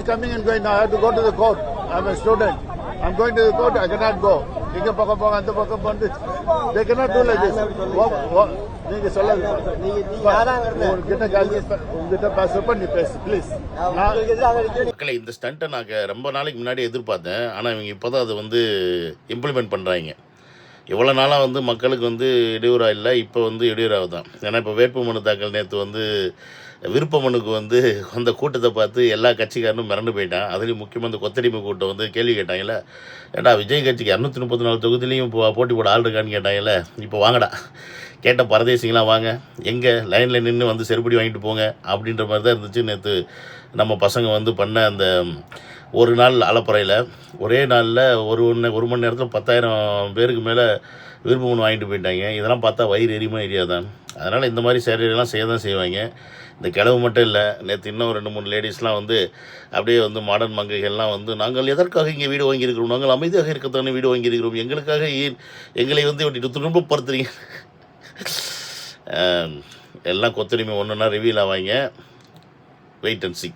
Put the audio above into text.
Coming and going. I have to go to the court. I'm a student. I'm going to the court. I cannot go. இங்க பக்கம் போங்க அந்த பக்கம் வந்து they cannot do like this. நீங்க சொல்லாதீங்க. உங்ககிட்ட பேசுறப்ப நீ பேசு ப்ளீஸ். மக்களை இந்த ஸ்டண்ட்டை நான் ரொம்ப நாளைக்கு முன்னாடி எதிர்பார்த்தேன். ஆனால் இவங்க இப்போ தான் அதை வந்து இம்ப்ளிமெண்ட் பண்ணுறாங்க. இவ்வளோ நாளாக வந்து மக்களுக்கு வந்து இடையூறாக இல்லை, இப்போ வந்து இடையூறாக தான். ஏன்னா இப்போ வேட்புமனு தாக்கல் நேற்று வந்து விருப்ப மனுக்கு வந்து அந்த கூட்டத்தை பார்த்து எல்லா கட்சிக்காரனும் மிரண்டு போயிட்டான். அதுலேயும் முக்கியமாக இந்த கொத்தடிமை கூட்டம் வந்து கேள்வி கேட்டாங்கல்ல, ஏடா விஜய் கட்சிக்கு 234 தொகுதியிலையும் இப்போ போட்டி போட ஆள் இருக்கான்னு கேட்டாங்கல்ல. இப்போ வாங்கடா கேட்ட பரதேசிங்களாம் வாங்க, எங்கே லைனில் நின்று வந்து செருப்படி வாங்கிட்டு போங்க அப்படின்ற மாதிரி தான் இருந்துச்சு நேற்று நம்ம பசங்க வந்து பண்ண அந்த ஒரு நாள் அலப்பறையில். ஒரே நாளில் ஒரு மணி நேரத்தில் 10,000 பேருக்கு மேலே விருப்ப மனு வாங்கிட்டு போயிட்டாங்க. இதெல்லாம் பார்த்தா வயிறு எரியுமா எரியாதான். அதனால் இந்த மாதிரி சேவையெல்லாம் செய்ய தான் செய்வாங்க. இந்த கிழவு மட்டும் இல்லை, நேற்று இன்னும் 2-3 லேடிஸ்லாம் வந்து அப்படியே வந்து மாடர்ன் மங்கைகள்லாம் வந்து நாங்கள் எதற்காக இங்கே வீடு வாங்கியிருக்கிறோம், நாங்கள் அமைதியாக இருக்கத்தானே வீடு வாங்கியிருக்கிறோம், எங்களுக்காக எங்களை வந்து இப்படி துன்பப்படுத்துறீங்க. எல்லாம் கொத்தடிமை ஒன்றுனா ரிவீல் ஆவாங்க. Wait and C.